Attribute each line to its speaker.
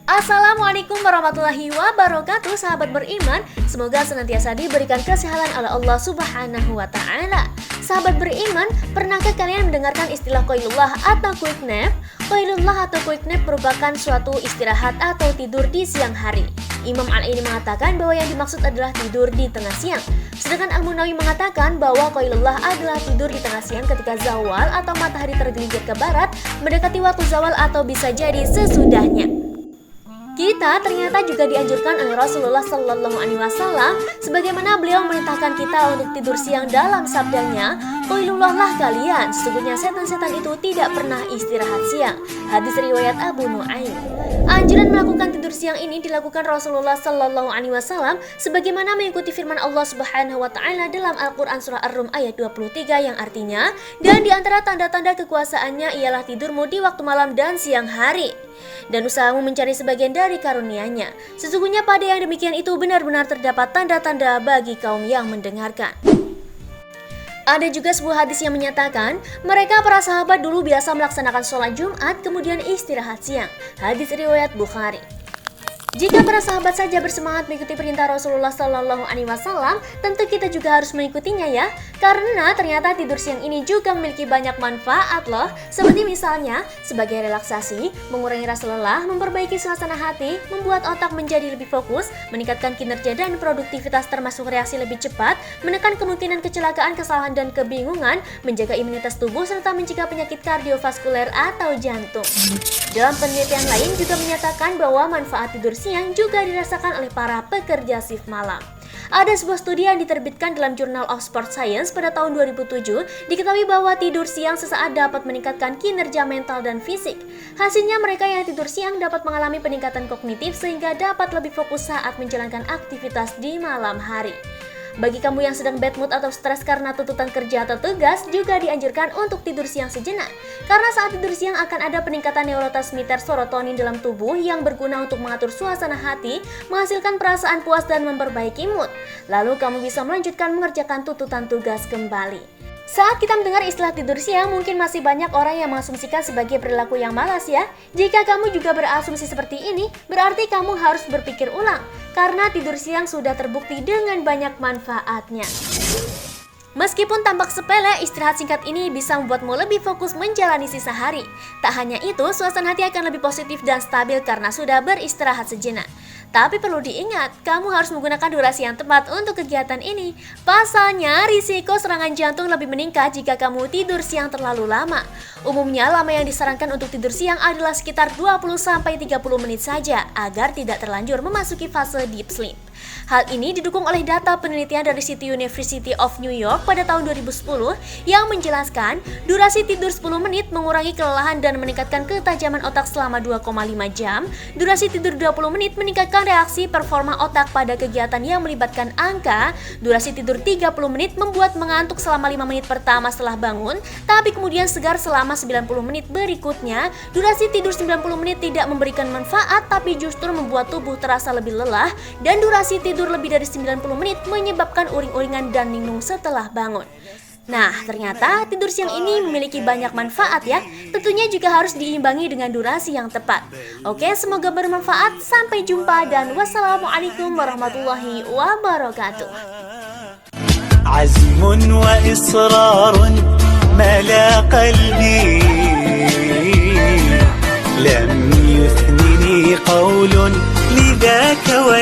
Speaker 1: Assalamualaikum warahmatullahi wabarakatuh, sahabat beriman. Semoga senantiasa diberikan kesehatan oleh Allah Subhanahu wa Ta'ala. Sahabat beriman, pernahkah kalian mendengarkan istilah qailullah atau quick nap? Qailullah atau quick nap merupakan suatu istirahat atau tidur di siang hari. Imam Al-Aini mengatakan bahwa yang dimaksud adalah tidur di tengah siang. Sedangkan Al-Munawi mengatakan bahwa qailullah adalah tidur di tengah siang ketika zawal atau matahari tergelincir ke barat, mendekati waktu zawal atau bisa jadi sesudahnya. Kita ternyata juga dianjurkan oleh Rasulullah Sallallahu Alaihi Wasallam, sebagaimana beliau memerintahkan kita untuk tidur siang dalam sabdanya, qailullah kalian, sesungguhnya setan-setan itu tidak pernah istirahat siang. Hadis riwayat Abu Nuaim. Anjuran melakukan tidur siang ini dilakukan Rasulullah Sallallahu Alaihi Wasallam sebagaimana mengikuti firman Allah Subhanahu Wa Taala dalam Al-Quran surah Ar-Rum ayat 23 yang artinya, dan di antara tanda-tanda kekuasaannya ialah tidurmu di waktu malam dan siang hari, dan usahamu mencari sebagian dari karunia-Nya. Sesungguhnya pada yang demikian itu benar-benar terdapat tanda-tanda bagi kaum yang mendengarkan. Ada juga sebuah hadis yang menyatakan, mereka para sahabat dulu biasa melaksanakan sholat Jumat kemudian istirahat siang. Hadis riwayat Bukhari. Jika para sahabat saja bersemangat mengikuti perintah Rasulullah Sallallahu Alaihi Wasallam, tentu kita juga harus mengikutinya ya. Karena ternyata tidur siang ini juga memiliki banyak manfaat loh. Seperti misalnya, sebagai relaksasi, mengurangi rasa lelah, memperbaiki suasana hati, membuat otak menjadi lebih fokus, meningkatkan kinerja dan produktivitas termasuk reaksi lebih cepat, menekan kemungkinan kecelakaan, kesalahan dan kebingungan, menjaga imunitas tubuh, serta mencegah penyakit kardiovaskuler atau jantung. Dalam penelitian lain juga menyatakan bahwa manfaat tidur siang juga dirasakan oleh para pekerja shift malam. Ada sebuah studi yang diterbitkan dalam Journal of Sport Science pada tahun 2007, diketahui bahwa tidur siang sesaat dapat meningkatkan kinerja mental dan fisik. Hasilnya mereka yang tidur siang dapat mengalami peningkatan kognitif sehingga dapat lebih fokus saat menjalankan aktivitas di malam hari. Bagi kamu yang sedang bad mood atau stres karena tuntutan kerja atau tugas, juga dianjurkan untuk tidur siang sejenak. Karena saat tidur siang akan ada peningkatan neurotransmitter serotonin dalam tubuh yang berguna untuk mengatur suasana hati, menghasilkan perasaan puas dan memperbaiki mood. Lalu kamu bisa melanjutkan mengerjakan tuntutan tugas kembali. Saat kita mendengar istilah tidur siang, mungkin masih banyak orang yang mengasumsikan sebagai perilaku yang malas ya. Jika kamu juga berasumsi seperti ini, berarti kamu harus berpikir ulang. Karena tidur siang sudah terbukti dengan banyak manfaatnya. Meskipun tampak sepele, istirahat singkat ini bisa membuatmu lebih fokus menjalani sisa hari. Tak hanya itu, suasana hati akan lebih positif dan stabil karena sudah beristirahat sejenak. Tapi perlu diingat, kamu harus menggunakan durasi yang tepat untuk kegiatan ini. Pasalnya, risiko serangan jantung lebih meningkat jika kamu tidur siang terlalu lama. Umumnya, lama yang disarankan untuk tidur siang adalah sekitar 20-30 menit saja, agar tidak terlanjur memasuki fase deep sleep. Hal ini didukung oleh data penelitian dari City University of New York pada tahun 2010 yang menjelaskan durasi tidur 10 menit mengurangi kelelahan dan meningkatkan ketajaman otak selama 2,5 jam. Durasi tidur 20 menit meningkatkan reaksi performa otak pada kegiatan yang melibatkan angka. Durasi tidur 30 menit membuat mengantuk selama 5 menit pertama setelah bangun, tapi kemudian segar selama 90 menit berikutnya. Durasi tidur 90 menit tidak memberikan manfaat, tapi justru membuat tubuh terasa lebih lelah, dan durasi tidur lebih dari 90 menit menyebabkan uring-uringan dan linglung setelah bangun. Nah, ternyata tidur siang ini memiliki banyak manfaat ya. Tentunya juga harus diimbangi dengan durasi yang tepat. Oke, semoga bermanfaat. Sampai jumpa dan wassalamualaikum warahmatullahi wabarakatuh.
Speaker 2: Azmun wa israrun mala qalbi lam yuthnini qawlun lidhaka wa